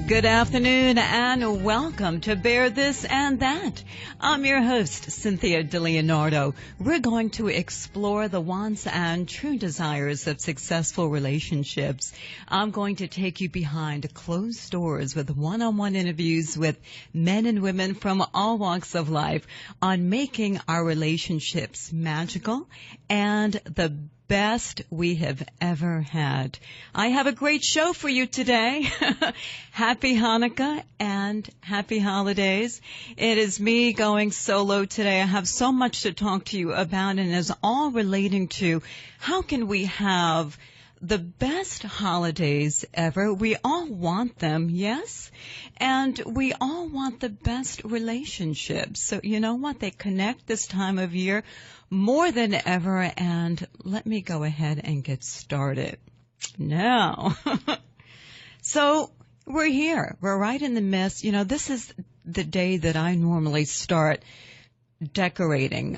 Good afternoon and welcome to Bear This and That. I'm your host, Cynthia DeLeonardo. We're going to explore the wants and true desires of successful relationships. I'm going to take you behind closed doors with one-on-one interviews with men and women from all walks of life on making our relationships magical and the best we have ever had. I have a great show for you today. Happy Hanukkah and happy holidays. It is me going solo today. I have so much to talk to you about, and it's all relating to how can we have the best holidays ever. We all want them, yes? And we all want the best relationships. So you know what? They connect this time of year more than ever. And let me go ahead and get started now. So we're here. We're right in the midst. You know, this is the day that I normally start decorating.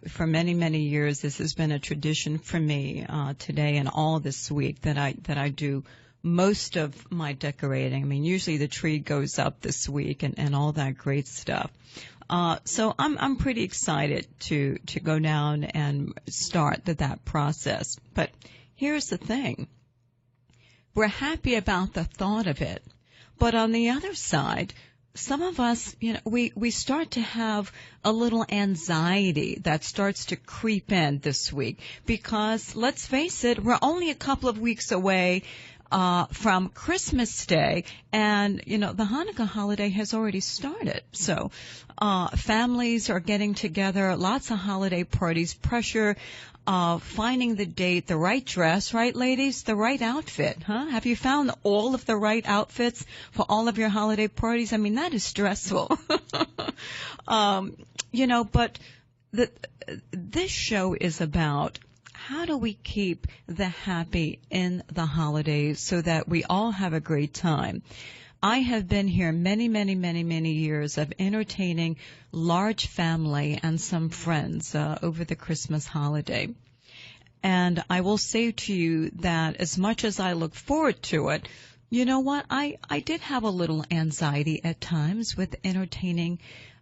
For many, many years, this has been a tradition for me today and all this week that I do most of my decorating. I mean, usually the tree goes up this week and all that great stuff. So I'm pretty excited to go down and start that process. But here's the thing. We're happy about the thought of it. But on the other side, some of us, you know, we start to have a little anxiety that starts to creep in this week because, let's face it, we're only a couple of weeks away from Christmas Day, and, you know, the Hanukkah holiday has already started. So families are getting together, lots of holiday parties, pressure, finding the date, the right dress, right, ladies? The right outfit, huh? Have you found all of the right outfits for all of your holiday parties? I mean, that is stressful. You know, but this show is about how do we keep the happy in the holidays so that we all have a great time. I have been here many, many, many, many years of entertaining large family and some friends over the Christmas holiday. And I will say to you that as much as I look forward to it, you know what? I did have a little anxiety at times with entertaining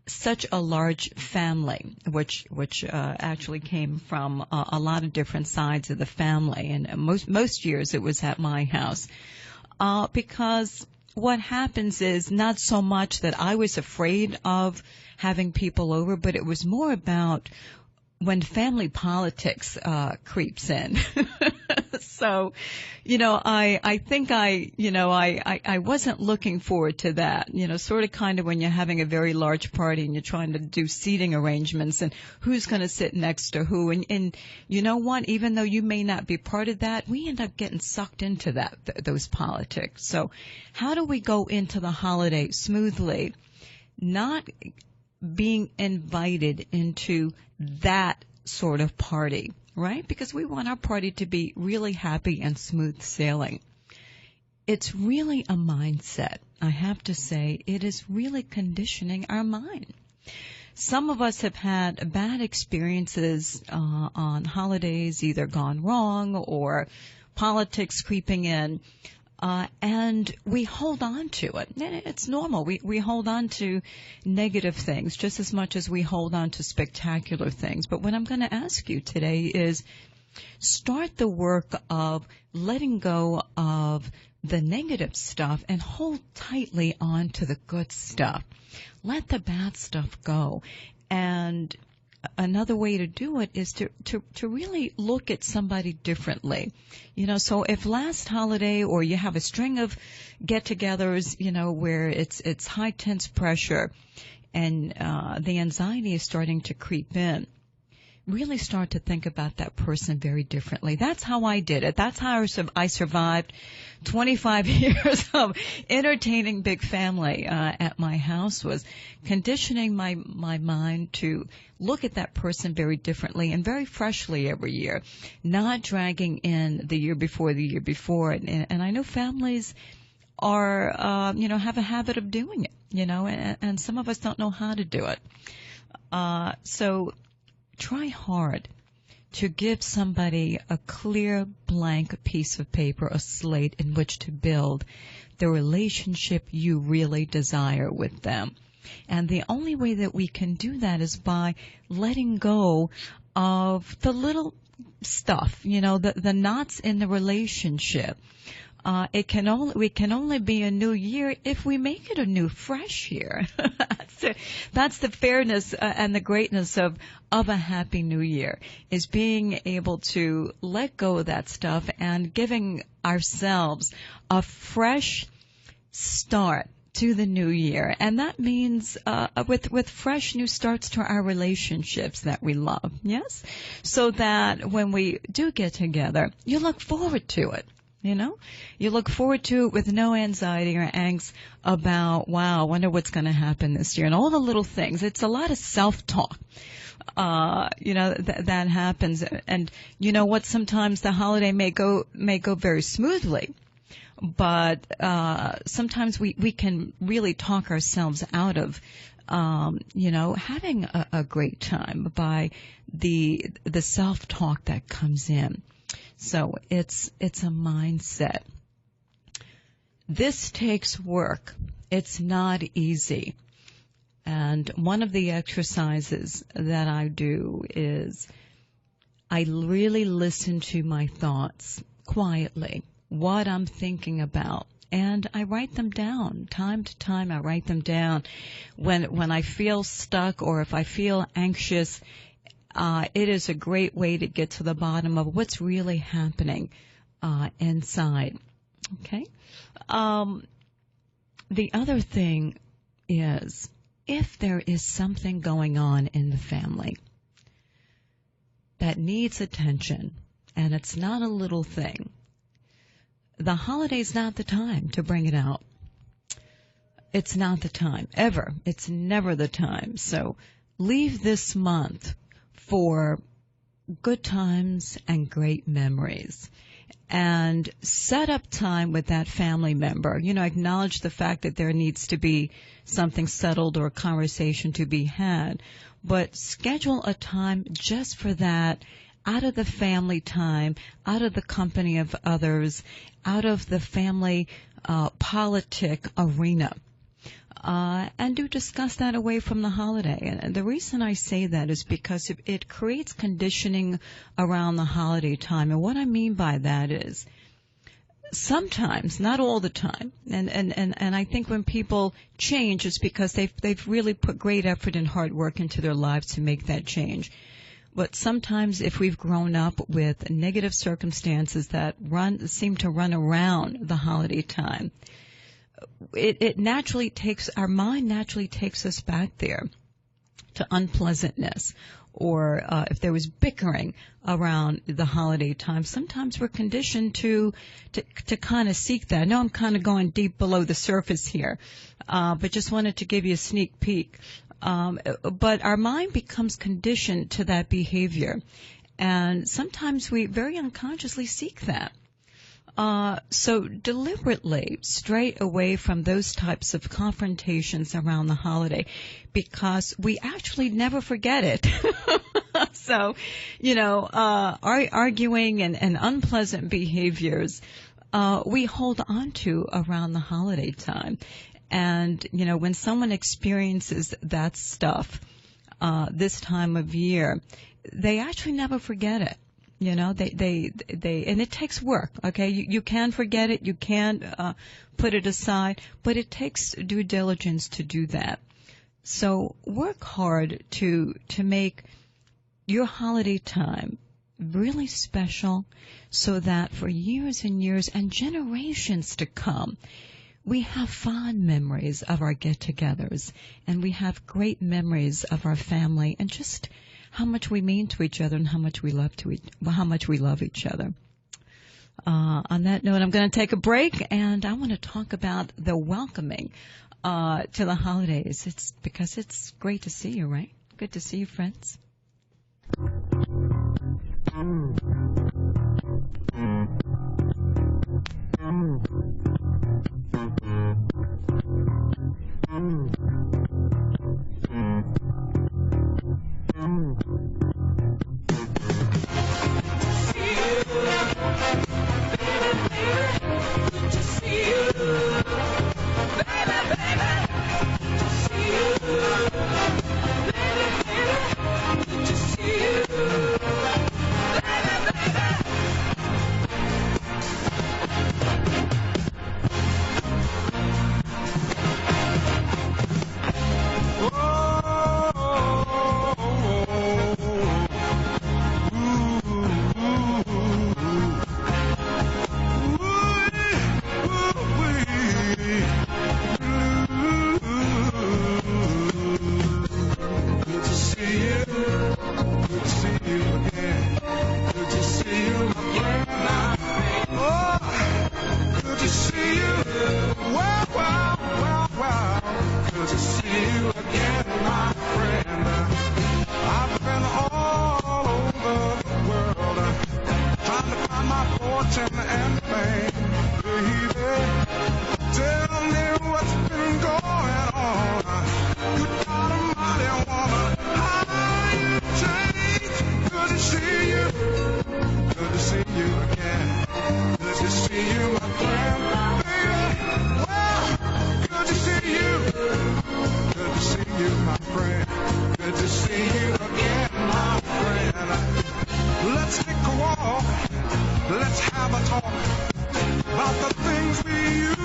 such a large family, which actually came from a lot of different sides of the family, and most years it was at my house, because what happens is not so much that I was afraid of having people over, but it was more about when family politics creeps in. So, you know, I think I wasn't looking forward to that. You know, sort of kind of when you're having a very large party and you're trying to do seating arrangements and who's going to sit next to who. And you know what? Even though you may not be part of that, we end up getting sucked into those politics. So how do we go into the holiday smoothly, not being invited into that sort of party, right? Because we want our party to be really happy and smooth sailing. It's really a mindset. I have to say, it is really conditioning our mind. Some of us have had bad experiences on holidays, either gone wrong or politics creeping in. And we hold on to it. It's normal. We hold on to negative things just as much as we hold on to spectacular things. But what I'm going to ask you today is start the work of letting go of the negative stuff and hold tightly on to the good stuff. Let the bad stuff go. And another way to do it is to really look at somebody differently. You know, so if last holiday or you have a string of get-togethers, you know, where it's high tense pressure and the anxiety is starting to creep in, really start to think about that person very differently. That's how I did it. That's how I survived 25 years of entertaining big family at my house, was conditioning my mind to look at that person very differently and very freshly every year, not dragging in the year before. And I know families are, have a habit of doing it, and some of us don't know how to do it. So try hard to give somebody a clear blank piece of paper, a slate in which to build the relationship you really desire with them. And the only way that we can do that is by letting go of the little stuff, the knots in the relationship. We can only be a new year if we make it a new, fresh year. That's the fairness and the greatness of a happy new year, is being able to let go of that stuff and giving ourselves a fresh start to the new year. And that means with fresh new starts to our relationships that we love, yes? So that when we do get together, you look forward to it. You look forward to it with no anxiety or angst about, wow, I wonder what's going to happen this year, and all the little things. It's a lot of self-talk, that happens. And you know what? Sometimes the holiday may go very smoothly, but sometimes we can really talk ourselves out of, having a great time by the self-talk that comes in. So it's a mindset. This takes work. It's not easy. And one of the exercises that I do is I really listen to my thoughts quietly, what I'm thinking about, and I write them down. Time to time, I write them down. When I feel stuck or if I feel anxious, it is a great way to get to the bottom of what's really happening inside. Okay? The other thing is, if there is something going on in the family that needs attention, and it's not a little thing, the holiday's not the time to bring it out. It's not the time, ever. It's never the time. So leave this month for good times and great memories. And set up time with that family member. Acknowledge the fact that there needs to be something settled or a conversation to be had. But schedule a time just for that, out of the family time, out of the company of others, out of the family politic arena. And do discuss that away from the holiday. And the reason I say that is because it creates conditioning around the holiday time. And what I mean by that is sometimes, not all the time, and I think when people change, it's because they've really put great effort and hard work into their lives to make that change. But sometimes if we've grown up with negative circumstances that seem to run around the holiday time, our mind naturally takes us back there to unpleasantness. Or if there was bickering around the holiday time, sometimes we're conditioned to kind of seek that. I know I'm kind of going deep below the surface here, but just wanted to give you a sneak peek. But our mind becomes conditioned to that behavior, and sometimes we very unconsciously seek that. So deliberately stray away from those types of confrontations around the holiday, because we actually never forget it. So, arguing and unpleasant behaviors, we hold on to around the holiday time. And, when someone experiences that stuff, this time of year, they actually never forget it. And it takes work, okay? You can forget it, you can put it aside, but it takes due diligence to do that. So work hard to make your holiday time really special, so that for years and years and generations to come, we have fond memories of our get-togethers, and we have great memories of our family, and just how much we mean to each other and how much we love each other. On that note, I'm going to take a break, and I want to talk about the welcoming to the holidays. It's because it's great to see you, right? Good to see you, friends.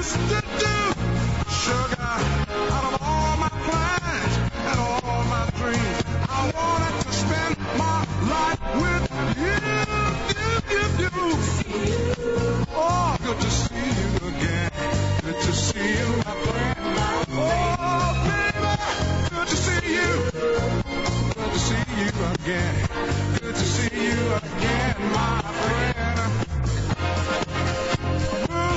used to do. Sugar, out of all my plans and all my dreams, I wanted to spend my life with you. Oh, good to see you again. Good to see you, my friend. Oh, baby, good to see you. Good to see you again. Good to see you again, my friend. Woo.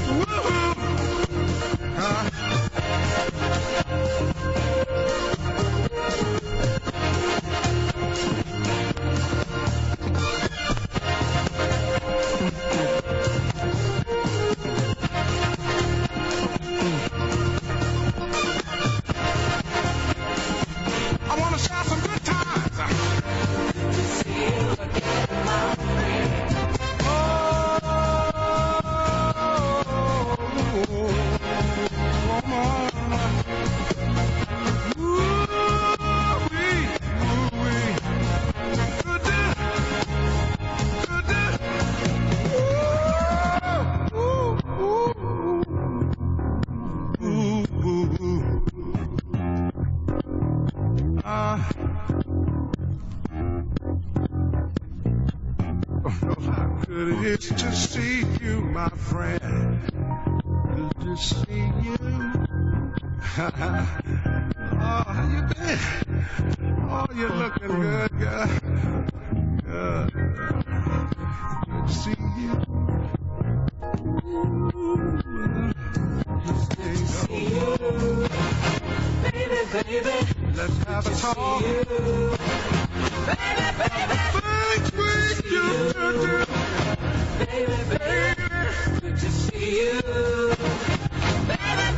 Woo-hoo. I want to share some good times. How good it is to see you, my friend. Good to see you. Oh, how you been? Oh, you're looking good, girl. Good. Good to see you. Good to see you. Baby, let's have a talk. Things we used to do. Baby, good to see you. Baby.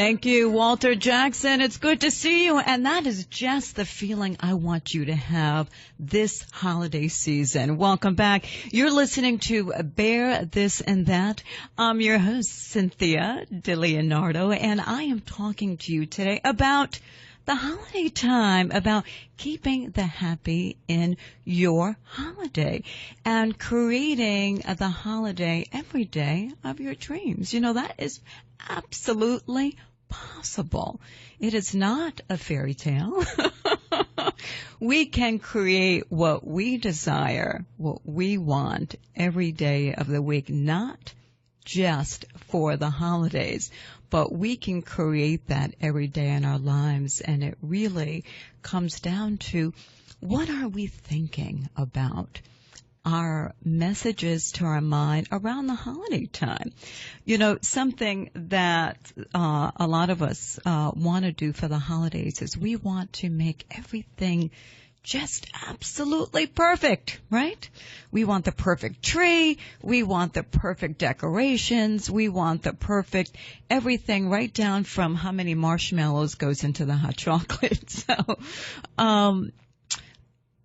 Thank you, Walter Jackson. It's good to see you. And that is just the feeling I want you to have this holiday season. Welcome back. You're listening to Bear This and That. I'm your host, Cynthia DeLeonardo, and I am talking to you today about the holiday time, about keeping the happy in your holiday and creating the holiday every day of your dreams. You know, that is absolutely possible. It is not a fairy tale. We can create what we desire, what we want every day of the week, not just for the holidays, but we can create that every day in our lives. And it really comes down to, what are we thinking about? Our messages to our mind around the holiday time. You know, something that a lot of us want to do for the holidays is we want to make everything just absolutely perfect, right? We want the perfect tree. We want the perfect decorations. We want the perfect everything, right down from how many marshmallows goes into the hot chocolate. So,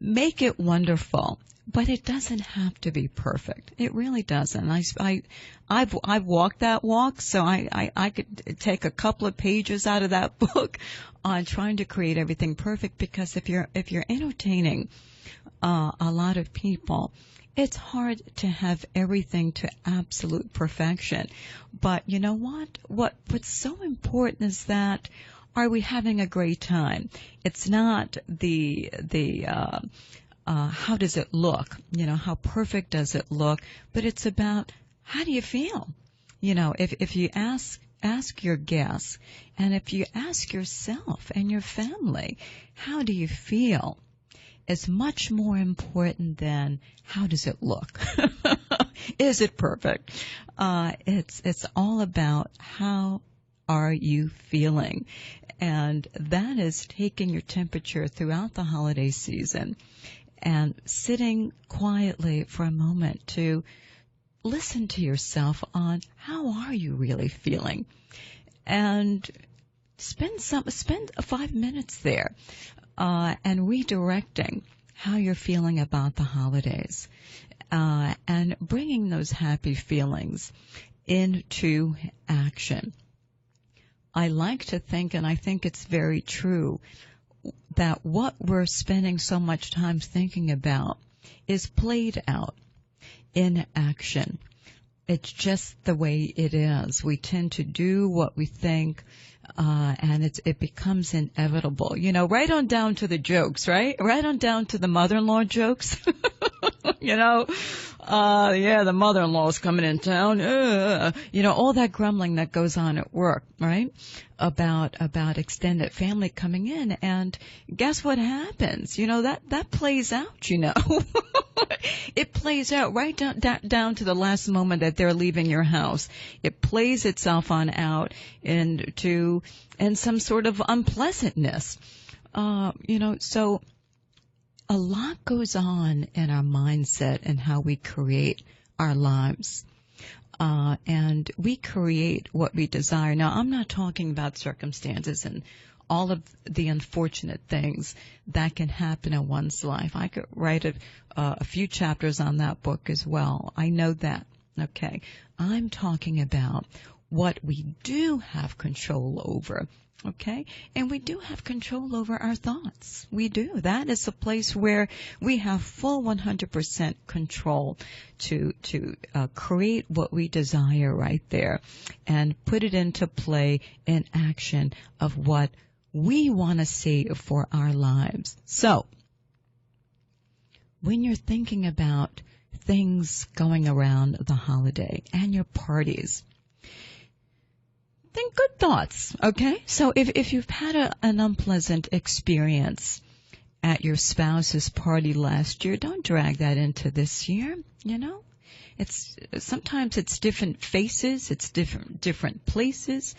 make it wonderful. But it doesn't have to be perfect. It really doesn't. I've walked that walk, so I could take a couple of pages out of that book on trying to create everything perfect, because if you're entertaining a lot of people, it's hard to have everything to absolute perfection. But you know what? What's so important is that, are we having a great time? It's not the how does it look? You know, how perfect does it look? But it's about, how do you feel? You know, if you ask your guests, and if you ask yourself and your family, how do you feel? It's much more important than, how does it look? Is it perfect? It's all about, how are you feeling? And that is taking your temperature throughout the holiday season and sitting quietly for a moment to listen to yourself on, how are you really feeling? And spend 5 minutes there, and redirecting how you're feeling about the holidays, and bringing those happy feelings into action. I like to think, and I think it's very true, that what we're spending so much time thinking about is played out in action. It's just the way it is. We tend to do what we think, and it becomes inevitable. You know, right on down to the jokes, right? Right on down to the mother-in-law jokes. You know, yeah, the mother-in-law's coming in town. You know, all that grumbling that goes on at work, right? About extended family coming in, and guess what happens? You know, that plays out, you know. It plays out right down to the last moment that they're leaving your house. It plays itself on out into some sort of unpleasantness. You know, so a lot goes on in our mindset and how we create our lives. And we create what we desire. Now, I'm not talking about circumstances and all of the unfortunate things that can happen in one's life. I could write a few chapters on that book as well. I know that. Okay. I'm talking about what we do have control over. Okay? And we do have control over our thoughts. We do. That is a place where we have full 100% control to create what we desire right there and put it into play in action of what we want to see for our lives. So, when you're thinking about things going around the holiday and your parties, think good thoughts, okay? So if you've had an unpleasant experience at your spouse's party last year, don't drag that into this year, you know? Sometimes it's different faces, it's different places,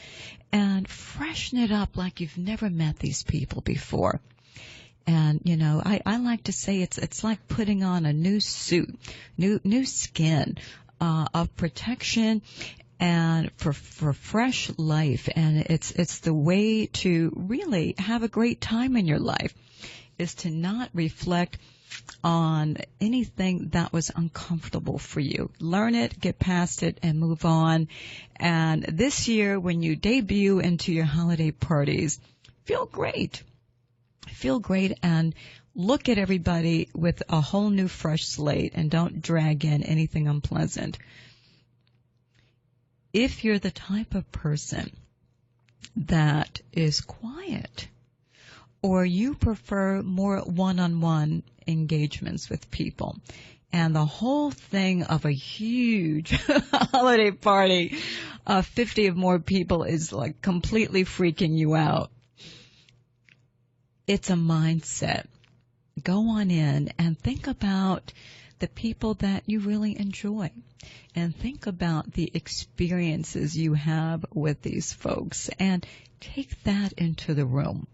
and freshen it up like you've never met these people before. And, you know, I like to say it's like putting on a new suit, new skin, of protection and for fresh life. And it's the way to really have a great time in your life is to not reflect on anything that was uncomfortable for you. Learn it, get past it, and move on. And this year, when you debut into your holiday parties, feel great. Feel great and look at everybody with a whole new fresh slate and don't drag in anything unpleasant. If you're the type of person that is quiet, or you prefer more one-on-one engagements with people, and the whole thing of a huge holiday party of 50 or more people is like completely freaking you out, it's a mindset. Go on in and think about the people that you really enjoy, and think about the experiences you have with these folks, and take that into the room.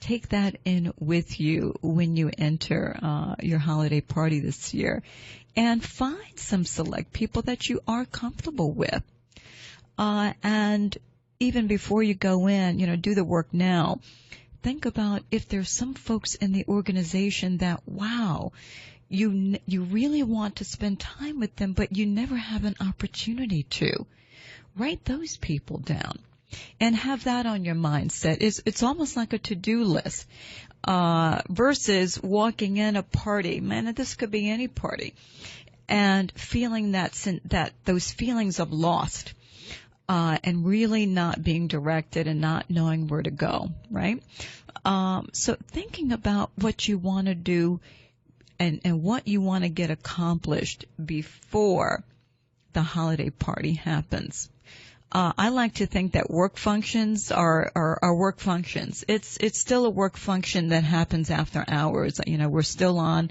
Take that in with you when you enter your holiday party this year, and find some select people that you are comfortable with. And even before you go in, do the work now. Think about if there's some folks in the organization that, wow, you really want to spend time with them, but you never have an opportunity to. Write those people down. And have that on your mindset. It's almost like a to-do list versus walking in a party. Man, this could be any party, and feeling that those feelings of lost and really not being directed and not knowing where to go. Right. So thinking about what you want to do and what you want to get accomplished before the holiday party happens. I like to think that work functions are work functions. It's still a work function that happens after hours. We're still on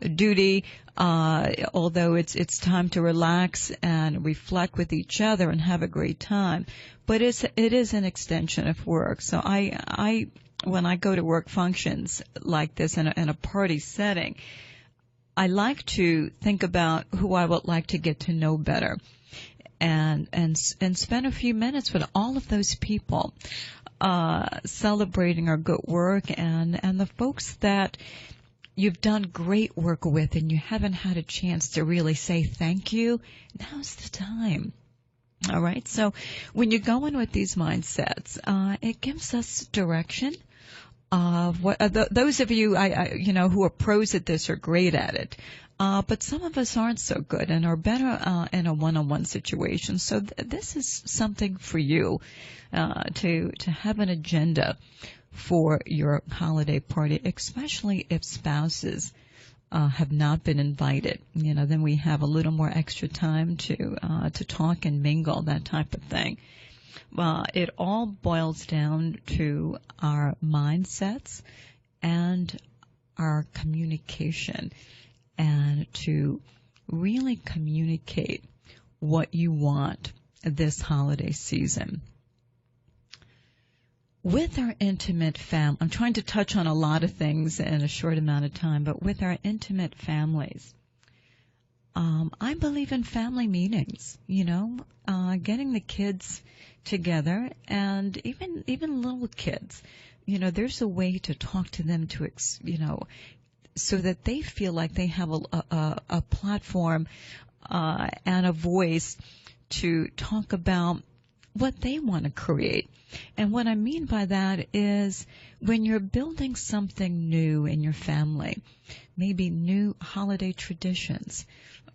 duty, although it's time to relax and reflect with each other and have a great time. But it is an extension of work. So I when I go to work functions like this in a party setting, I like to think about who I would like to get to know better. And spend a few minutes with all of those people, celebrating our good work and the folks that you've done great work with and you haven't had a chance to really say thank you. Now's the time. All right. So when you go in with these mindsets, it gives us direction. Those of you, who are pros at this are great at it. But some of us aren't so good and are better in a one-on-one situation. So this is something for you to have an agenda for your holiday party, especially if spouses have not been invited. Then we have a little more extra time to talk and mingle, that type of thing. It all boils down to our mindsets and our communication, and to really communicate what you want this holiday season. With our intimate family, I'm trying to touch on a lot of things in a short amount of time, but with our intimate families, I believe in family meetings, getting the kids together, and even little kids. There's a way to talk to them so that they feel like they have a platform and a voice to talk about what they want to create. And what I mean by that is when you're building something new in your family, maybe new holiday traditions,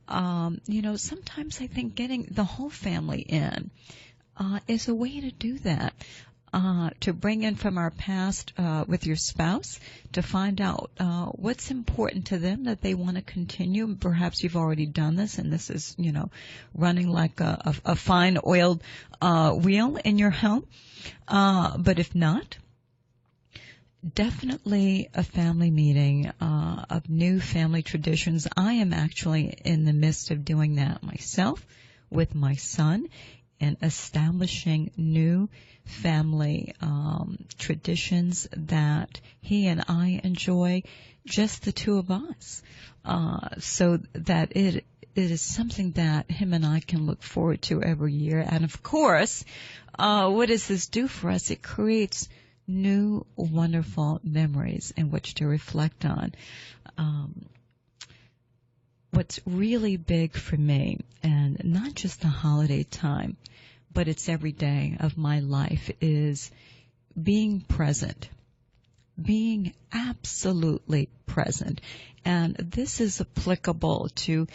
sometimes I think getting the whole family in is a way to do that. To bring in from our past with your spouse, to find out what's important to them that they want to continue. Perhaps you've already done this, and this is, running like a fine oiled wheel in your home. But if not, definitely a family meeting of new family traditions. I am actually in the midst of doing that myself with my son, and establishing new family traditions that he and I enjoy, just the two of us, so that it it is something that him and I can look forward to every year. And of course, what does this do for us? It creates new, wonderful memories in which to reflect on. What's really big for me, and not just the holiday time, but it's every day of my life, is being present. Being absolutely present. And this is applicable to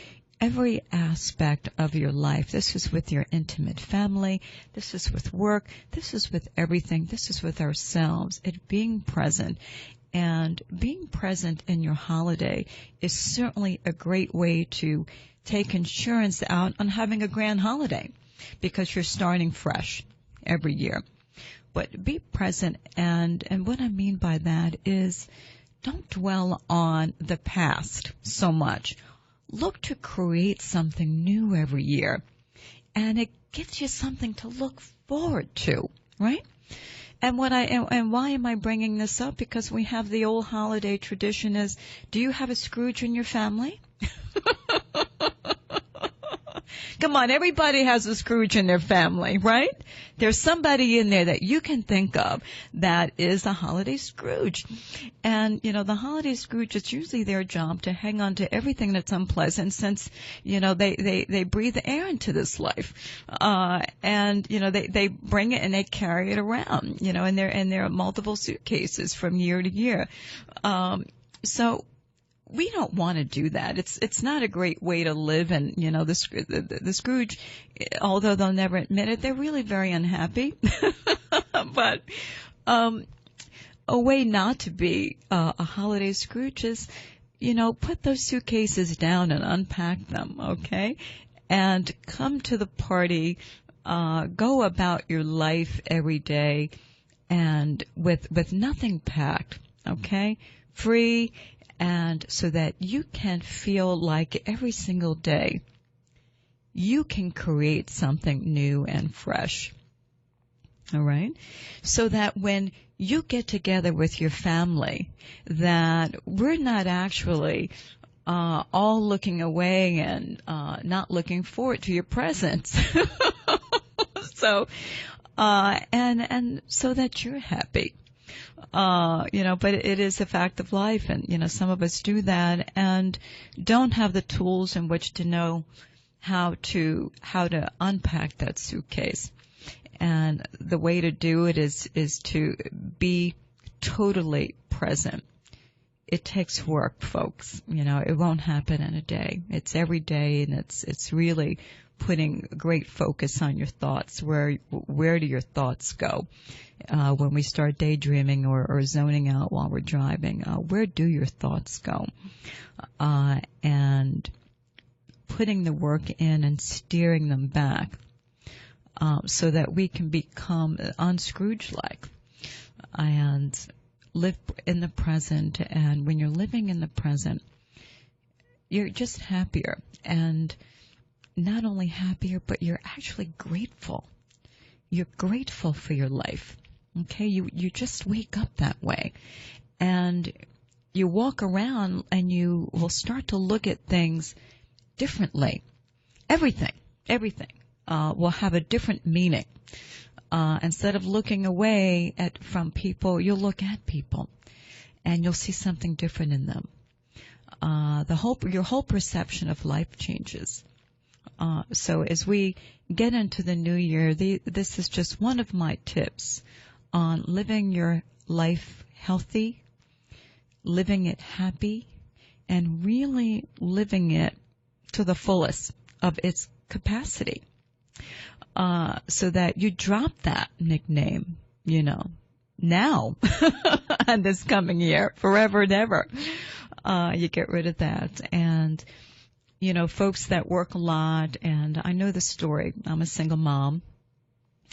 every aspect of your life. This is with your intimate family. This is with work. This is with everything. This is with ourselves. It being present. And being present in your holiday is certainly a great way to take insurance out on having a grand holiday, because you're starting fresh every year. But be present, and what I mean by that is don't dwell on the past so much. Look to create something new every year, and it gives you something to look forward to, right? And why am I bringing this up? Because we have the old holiday tradition is, do you have a Scrooge in your family? Come on, everybody has a Scrooge in their family, right? There's somebody in there that you can think of that is a holiday Scrooge. And, the holiday Scrooge, it's usually their job to hang on to everything that's unpleasant since, they breathe air into this life. They bring it and they carry it around, in their multiple suitcases from year to year. So we don't want to do that. It's not a great way to live. And, the Scrooge, although they'll never admit it, they're really very unhappy. But a way not to be a holiday Scrooge is, put those suitcases down and unpack them, okay? And come to the party, go about your life every day and with nothing packed, okay? Free. And so that you can feel like every single day you can create something new and fresh. All right? So that when you get together with your family, that we're not actually all looking away and not looking forward to your presence. So and so that you're happy. But it is a fact of life, and, some of us do that and don't have the tools in which to know how to unpack that suitcase. And the way to do it is to be totally present. It takes work, folks. It won't happen in a day. It's every day, and it's really putting great focus on your thoughts. Where do your thoughts go? When we start daydreaming or zoning out while we're driving, where do your thoughts go? And putting the work in and steering them back, so that we can become un-Scrooge-like and live in the present. And when you're living in the present, you're just happier, and not only happier, but you're actually grateful. You're grateful for your life. Okay, you just wake up that way, and you walk around and you will start to look at things differently. Everything will have a different meaning. Instead of looking away from people, you'll look at people, and you'll see something different in them. Your whole perception of life changes. So as we get into the new year, this is just one of my tips on living your life healthy, living it happy, and really living it to the fullest of its capacity. So that you drop that nickname, now and this coming year, forever and ever. You get rid of that. And folks that work a lot, and I know the story. I'm a single mom.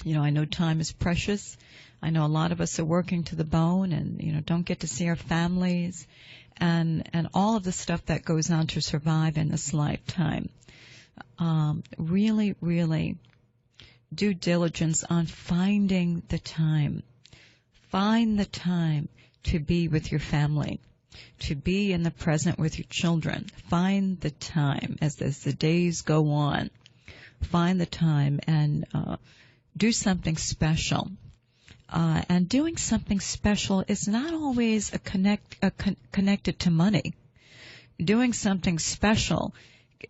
I know time is precious. I know a lot of us are working to the bone and, don't get to see our families and all of the stuff that goes on to survive in this lifetime. Really, really due diligence on finding the time. Find the time to be with your family. to be in the present with your children. Find the time as the days go on. Find the time and do something special. And doing something special is not always connected to money. Doing something special,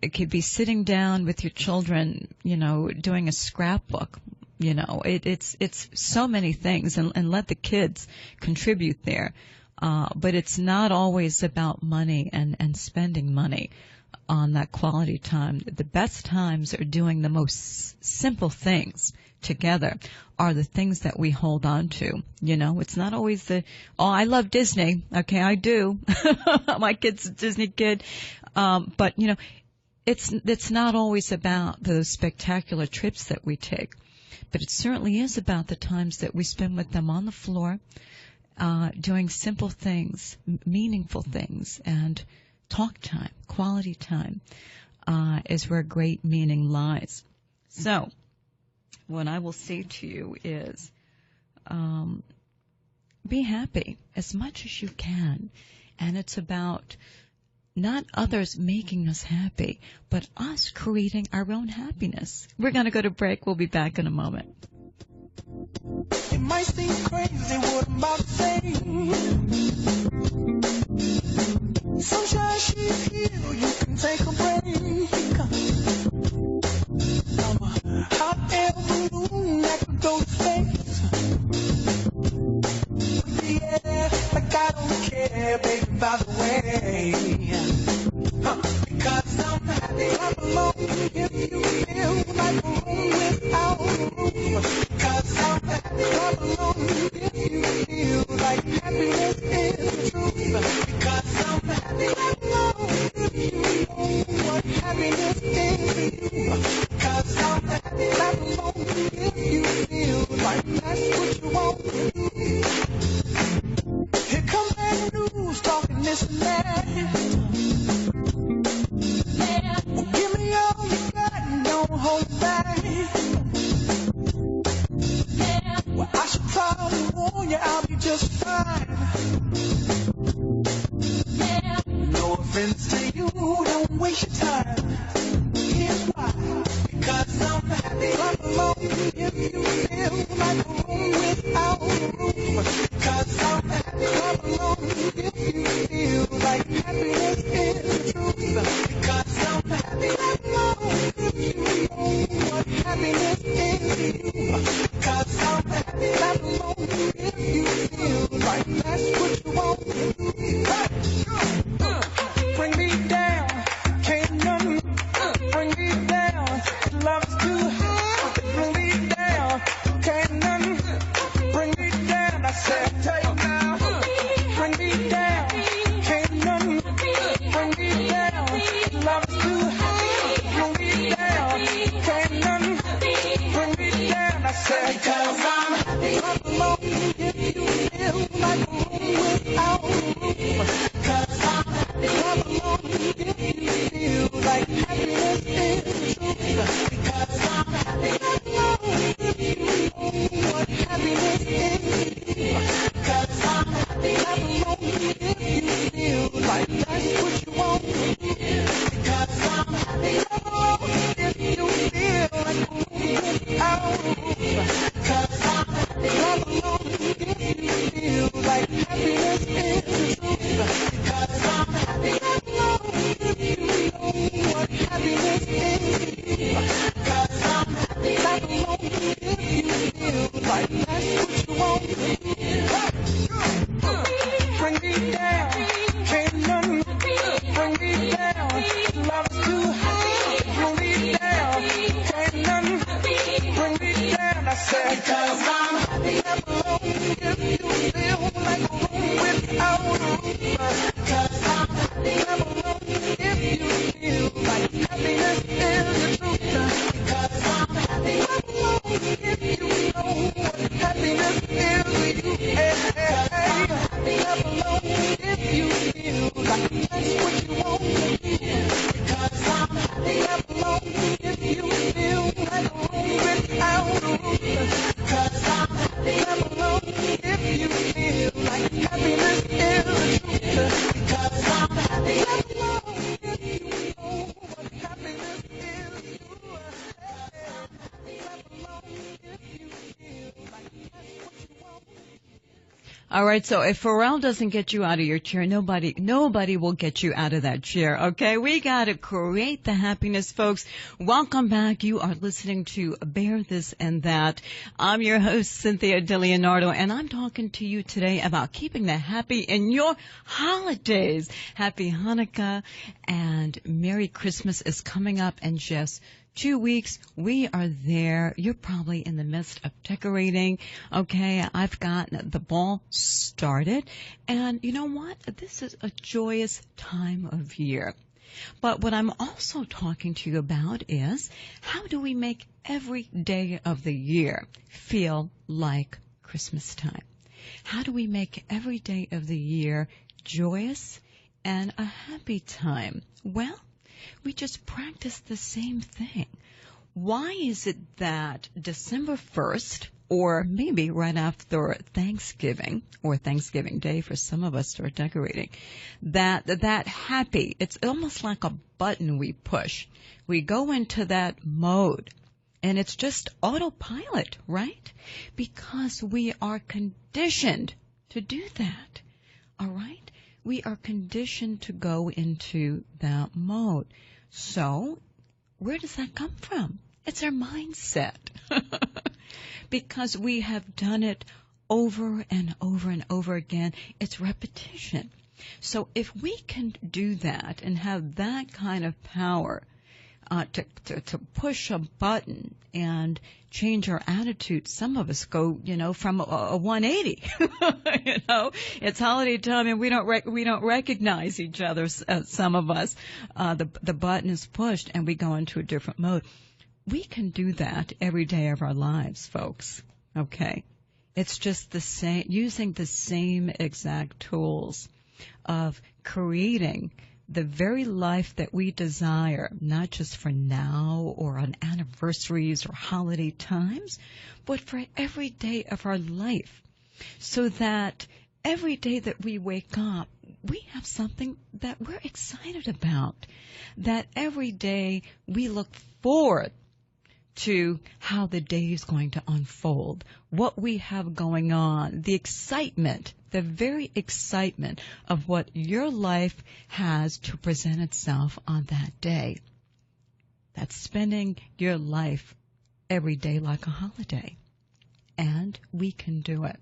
it could be sitting down with your children, doing a scrapbook. It's so many things, and let the kids contribute there. But it's not always about money and spending money on that quality time. The best times are doing the most simple things together, are the things that we hold on to. It's not always I love Disney. Okay, I do. My kid's a Disney kid. But it's not always about those spectacular trips that we take. But it certainly is about the times that we spend with them on the floor, doing simple things, meaningful things, and talk time, quality time, is where great meaning lies. So, what I will say to you is, be happy as much as you can. And it's about not others making us happy, but us creating our own happiness. We're going to go to break. We'll be back in a moment. It might seem crazy what I'm about to say. Sunshine, she's here, you can take a break. I'm a hot air balloon that could go to space. With the air, like I don't care, baby, by the way. Because I'm happy, I'm alone. If you feel like a room without a roof. Because I'm happy, I'm alone. If you feel like happiness is the truth. Because I'm happy, I'm alone. If you know what happiness is to you. Because I'm happy, I'm alone. If you feel like that's what you want to do. Here comes bad news, talking this and that. Well, give me all you got and don't hold back. Well, I should probably warn you, I'll be just fine. No offense to you, don't waste your time. Here's why. Because I'm happy, I'm alone. If you feel like a room without a roof. Because I'm happy, I'm alone. If you feel like happiness is the truth. Because I'm happy, I'm alone. If you know what happiness is to you. Because I'm happy, I'm alone. If you feel like that's what you want to do. Bring me down, can't none bring me down. Love's too high, bring me down, can't none bring me down. I said, tell you now, bring me down, can't none bring me down. Love's too high, bring me down, can't none bring me down. I said, because I'm happy, I'm alone. If you feel like a room without a roof. Because I'm happy, I'm alone. If you feel like happiness is the truth. Because I'm happy, I'm alone. If you know what happiness is to you. Because I'm happy, I'm alone. If you feel like that's what you want to do. Because I'm happy, I'm alone. If you feel like a room without a roof. Because I'm happy, I'm alone. If you feel like happiness is the truth. Because I'm happy, I'm alone. If you know what happiness is to you. Because I'm happy, I'm alone. If you feel like that's what you want to do. Bring me down, can't none bring me down. Love's too high, bring me down, can't none bring me down. I said, because I'm happy, I'm alone. If you feel like a room without a roof. Because I'm happy, I'm alone. If you feel like happiness is the truth. Because I'm happy, I'm alone. If you know what happiness is to you. Because I'm happy, I'm alone. If you feel like that's what you want. All right, so if Pharrell doesn't get you out of your chair, nobody will get you out of that chair, okay? We gotta create the happiness, folks. Welcome back. You are listening to Bear This and That. I'm your host, Cynthia DeLeonardo, and I'm talking to you today about keeping the happy in your holidays. Happy Hanukkah and Merry Christmas is coming up in just 2 weeks. We are there. You're probably in the midst of decorating. Okay, I've got the ball started. And you know what? This is a joyous time of year. But what I'm also talking to you about is how do we make every day of the year feel like Christmas time? How do we make every day of the year joyous and a happy time? Well, we just practice the same thing. Why is it that December 1st, or maybe right after Thanksgiving, or Thanksgiving Day for some of us who are decorating, that happy, it's almost like a button we push. We go into that mode, and it's just autopilot, right? Because we are conditioned to do that, all right? We are conditioned to go into that mode. So, where does that come from? It's our mindset. Because we have done it over and over and over again. It's repetition. So, if we can do that and have that kind of power to push a button and change our attitude. Some of us go, from a 180. It's holiday time and we don't recognize each other. Some of us, the button is pushed and we go into a different mode. We can do that every day of our lives, folks. Okay, it's just the same, using the same exact tools of creating the very life that we desire, not just for now or on anniversaries or holiday times, but for every day of our life. So that every day that we wake up, we have something that we're excited about. That every day we look forward to how the day is going to unfold, what we have going on, the excitement, the very excitement of what your life has to present itself on that day. That's spending your life every day like a holiday. And we can do it.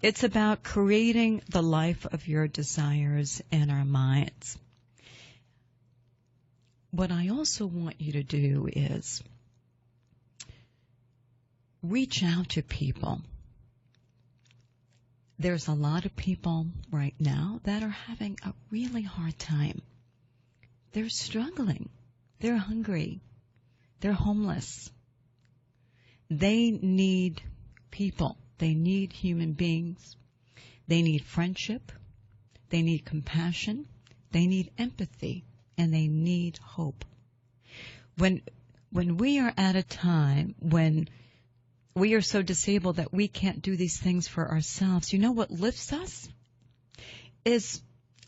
It's about creating the life of your desires in our minds. What I also want you to do is reach out to people. There's a lot of people right now that are having a really hard time. They're struggling. They're hungry. They're homeless. They need people. They need human beings. They need friendship. They need compassion. They need empathy. And they need hope. When we are at a time when we are so disabled that we can't do these things for ourselves, you know what lifts us? Is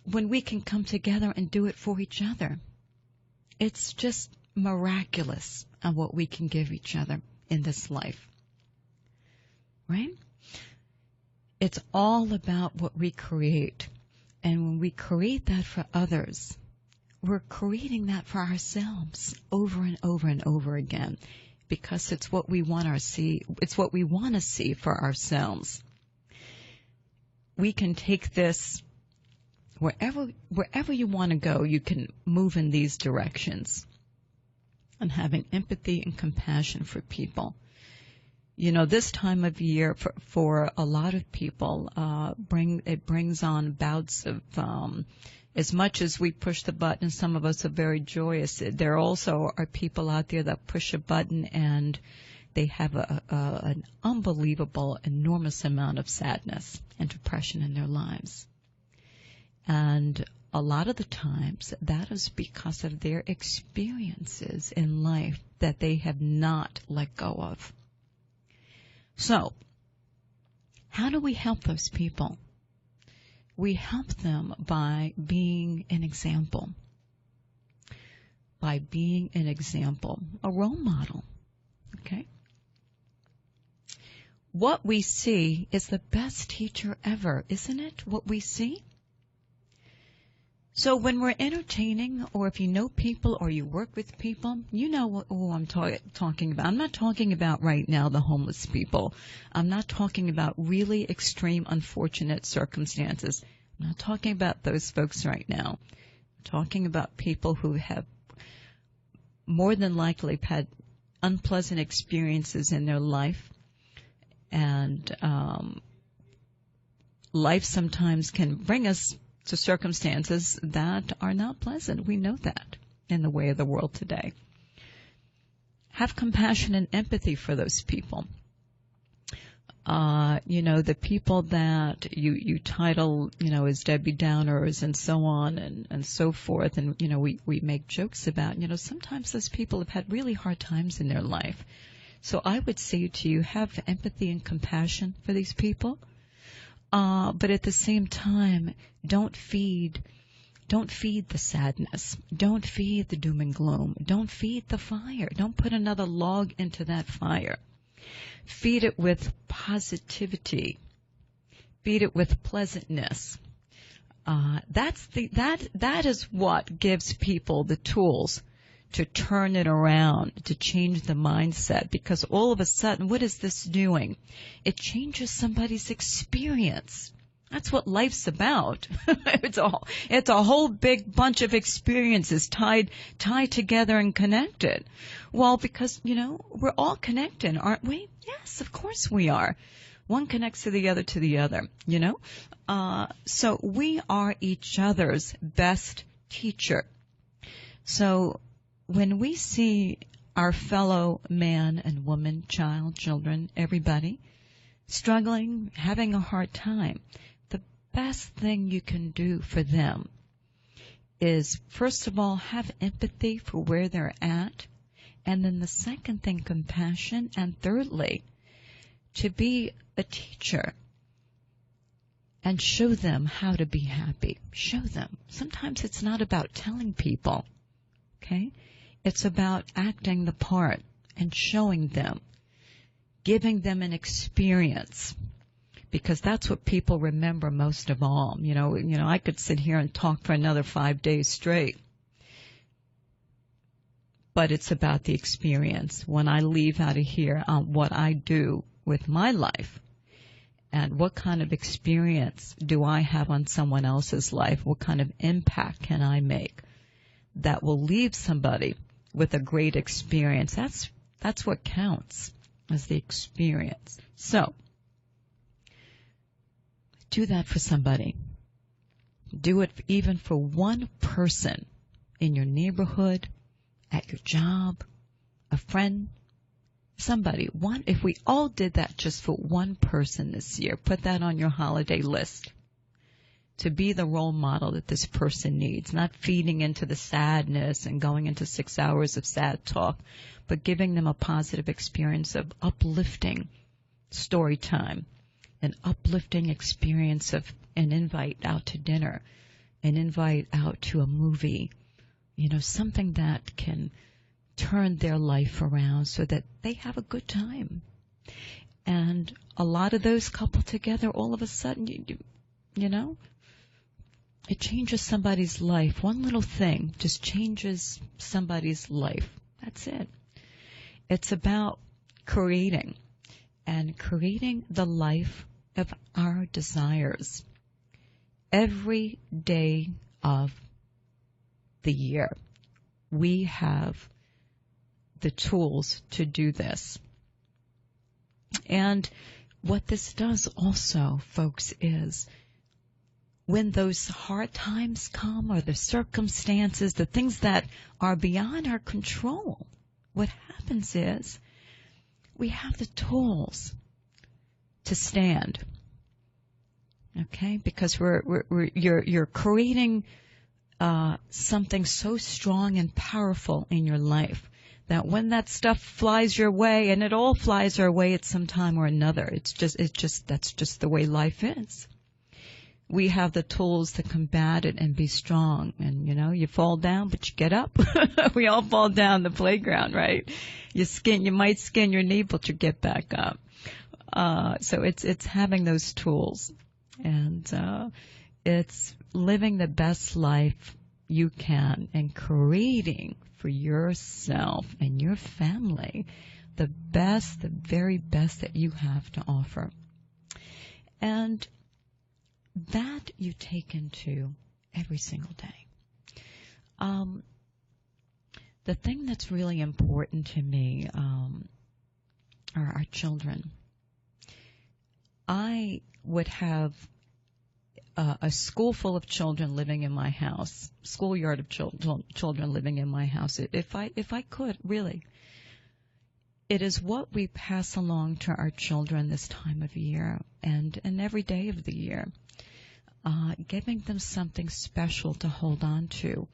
when we can come together and do it for each other. It's just miraculous on what we can give each other in this life. Right? It's all about what we create. And when we create that for others, we're creating that for ourselves over and over and over again. Because it's what we want to see for ourselves. We can take this wherever you want to go. You can move in these directions, and having empathy and compassion for people. This time of year for a lot of people brings on bouts of as much as we push the button, some of us are very joyous. There also are people out there that push a button and they have an unbelievable, enormous amount of sadness and depression in their lives. And a lot of the times that is because of their experiences in life that they have not let go of. So, how do we help those people? We help them by being an example. By being an example, a role model. Okay? what we see is the best teacher ever, isn't it? What we see? So when we're entertaining, or if you know people or you work with people, you know who I'm talking about. I'm not talking about right now the homeless people. I'm not talking about really extreme, unfortunate circumstances. I'm not talking about those folks right now. I'm talking about people who have more than likely had unpleasant experiences in their life. And life sometimes can bring us to circumstances that are not pleasant. We know that in the way of the world today. Have compassion and empathy for those people. The people that you title, as Debbie Downers and so on and so forth, and, we make jokes about, sometimes those people have had really hard times in their life. So I would say to you, have empathy and compassion for these people. But at the same time, don't feed the sadness. Don't feed the doom and gloom. Don't feed the fire. Don't put another log into that fire. Feed it with positivity. Feed it with pleasantness. That is what gives people the tools to turn it around, to change the mindset, because all of a sudden, what is this doing? It changes somebody's experience. That's what life's about. It's a whole big bunch of experiences tied together and connected. Well, because, we're all connected, aren't we? Yes, of course we are. One connects to the other, So we are each other's best teacher. So when we see our fellow man and woman, child, children, everybody struggling, having a hard time, the best thing you can do for them is, first of all, have empathy for where they're at, and then the second thing, compassion, and thirdly, to be a teacher and show them how to be happy. Show them. Sometimes it's not about telling people, okay? It's about acting the part and showing them, giving them an experience, because that's what people remember most of all. I could sit here and talk for another 5 days straight, but it's about the experience. When I leave out of here, what I do with my life and what kind of experience do I have on someone else's life? What kind of impact can I make that will leave somebody with a great experience? That's what counts, is the experience. So, do that for somebody. Do it even for one person in your neighborhood, at your job, a friend, somebody. If we all did that just for one person this year, put that on your holiday list. To be the role model that this person needs, not feeding into the sadness and going into 6 hours of sad talk, but giving them a positive experience of uplifting story time, an uplifting experience of an invite out to dinner, an invite out to a movie, something that can turn their life around so that they have a good time. And a lot of those coupled together, all of a sudden, it changes somebody's life. One little thing just changes somebody's life. That's it. It's about creating the life of our desires every day of the year. We have the tools to do this. And what this does also, folks, is when those hard times come, or the circumstances, the things that are beyond our control, what happens is we have the tools to stand. Okay? Because you're creating something so strong and powerful in your life that when that stuff flies your way, and it all flies our way at some time or another, that's just the way life is. We have the tools to combat it and be strong. And, you fall down, but you get up. We all fall down the playground, right? You might skin your knee, but you get back up. So it's having those tools, and it's living the best life you can and creating for yourself and your family the best, the very best that you have to offer. And that you take into every single day. The thing that's really important to me are our children. I would have a school full of children living in my house, schoolyard of children living in my house, if I could, really. It is what we pass along to our children this time of year and every day of the year, giving them something special to hold on to.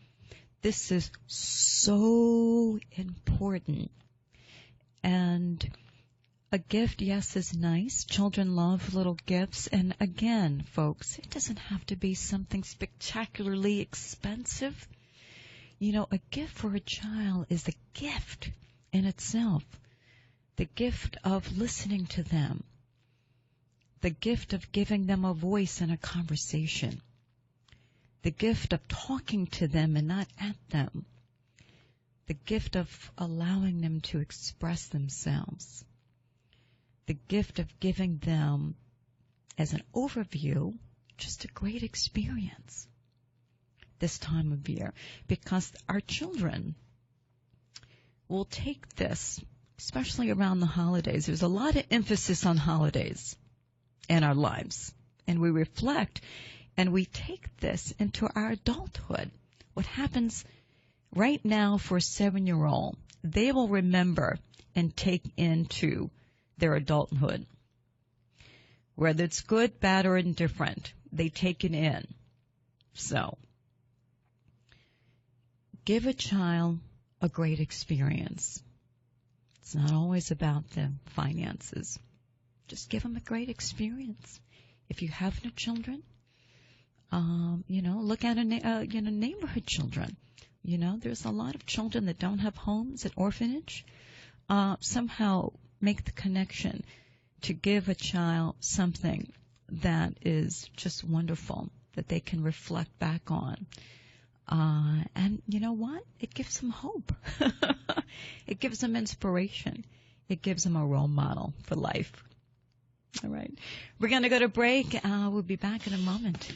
This is so important. And a gift, yes, is nice. Children love little gifts. And again, folks, it doesn't have to be something spectacularly expensive. You know, a gift for a child is a gift in itself. The gift of listening to them. The gift of giving them a voice in a conversation. The gift of talking to them and not at them. The gift of allowing them to express themselves. The gift of giving them, as an overview, just a great experience this time of year. Because our children will take this, especially around the holidays. There's a lot of emphasis on holidays in our lives. And we reflect and we take this into our adulthood. What happens right now for a 7-year-old, they will remember and take into their adulthood. Whether it's good, bad, or indifferent, they take it in. So, give a child a great experience. It's not always about the finances. Just give them a great experience. If you have no children, look at neighborhood children. There's a lot of children that don't have homes at orphanage. Somehow make the connection to give a child something that is just wonderful, that they can reflect back on. And you know what? It gives them hope. It gives them inspiration. It gives them a role model for life. All right. We're going to go to break. We'll be back in a moment.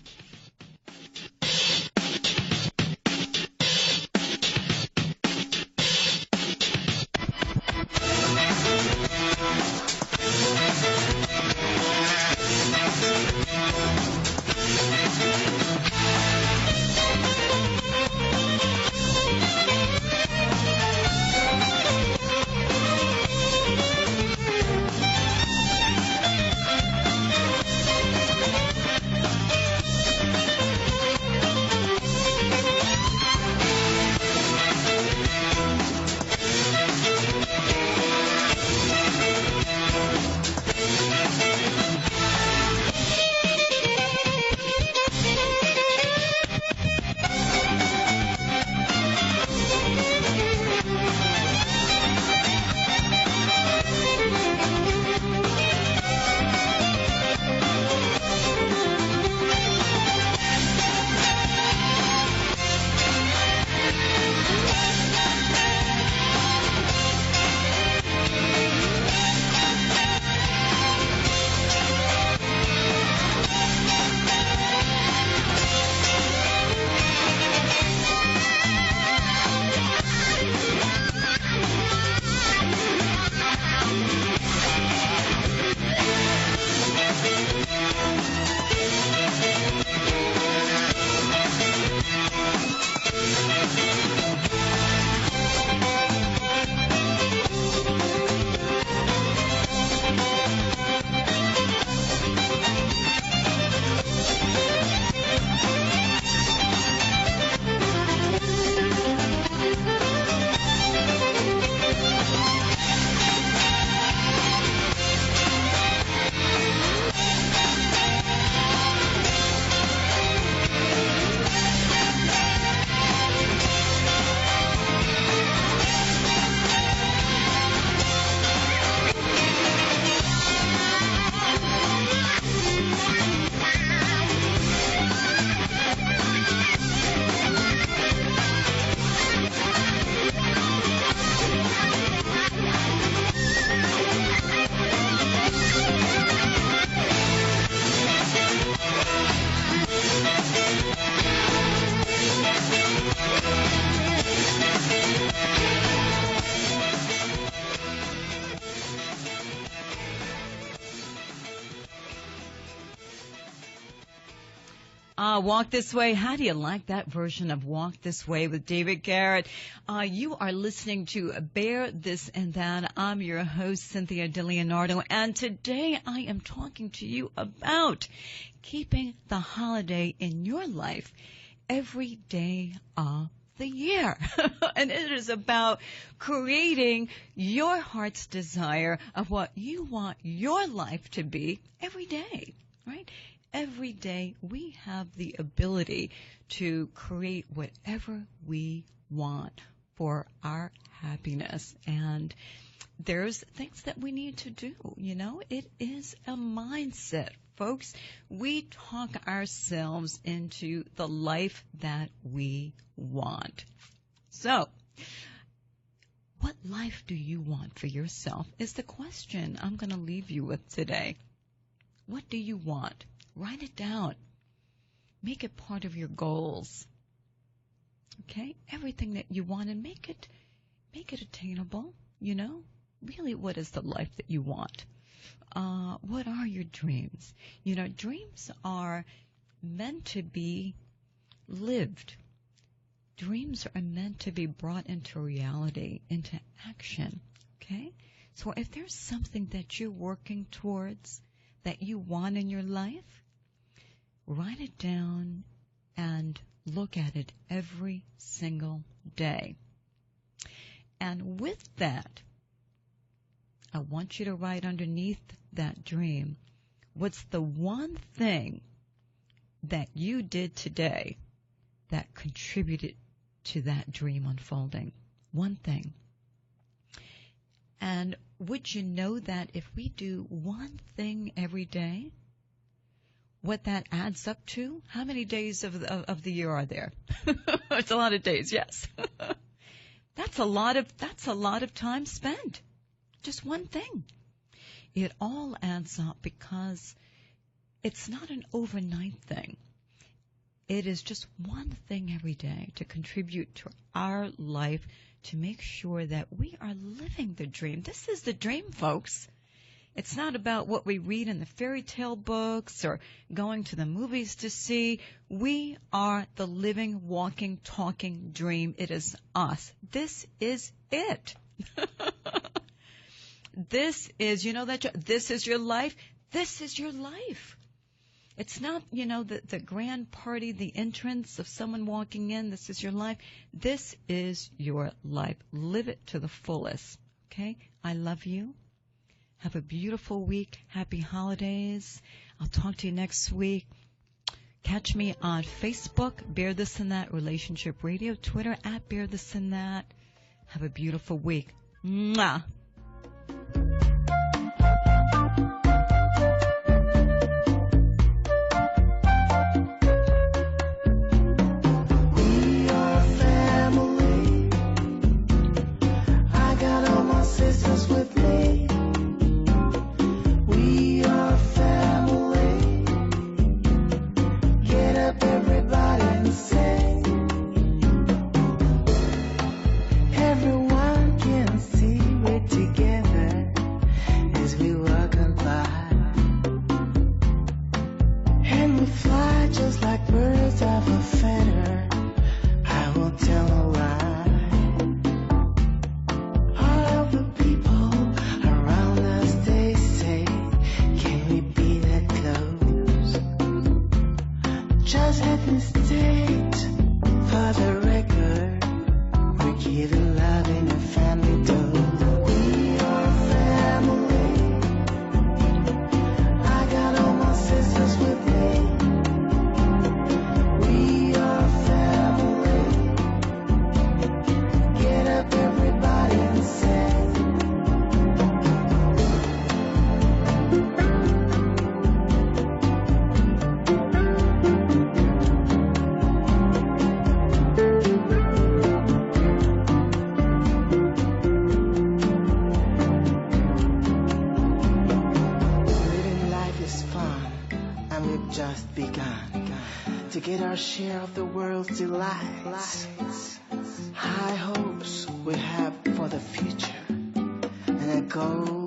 Walk This Way. How do you like that version of Walk This Way with David Garrett? You are listening to Bear This and That. I'm your host, Cynthia DeLeonardo, and today I am talking to you about keeping the holiday in your life every day of the year. And it is about creating your heart's desire of what you want your life to be every day, right? Every day we have the ability to create whatever we want for our happiness. And there's things that we need to do. You know, it is a mindset, folks. We talk ourselves into the life that we want. So, what life do you want for yourself is the question I'm going to leave you with today. What do you want? Write it down. Make it part of your goals. Okay? Everything that you want, and make it attainable, you know? Really, what is the life that you want? What are your dreams? You know, dreams are meant to be lived. Dreams are meant to be brought into reality, into action. Okay? So if there's something that you're working towards that you want in your life, write it down and look at it every single day. And with that, I want you to write underneath that dream, what's the one thing that you did today that contributed to that dream unfolding? One thing. And would you know that if we do one thing every day, what that adds up to? How many days of the year are there? It's a lot of days, yes. That's a lot of time spent. Just one thing. It all adds up because it's not an overnight thing. It is just one thing every day to contribute to our life, to make sure that we are living the dream. This is the dream, folks. It's not about what we read in the fairy tale books or going to the movies to see. We are the living, walking, talking dream. It is us. This is it. This is, you know, this is your life. This is your life. It's not, you know, the grand party, the entrance of someone walking in. This is your life. This is your life. Live it to the fullest. Okay? I love you. Have a beautiful week. Happy holidays. I'll talk to you next week. Catch me on Facebook, Bear This and That Relationship Radio, Twitter at Bear This and That. Have a beautiful week. Mwah. to get our share of the world's delights. High hopes we have for the future, and a goal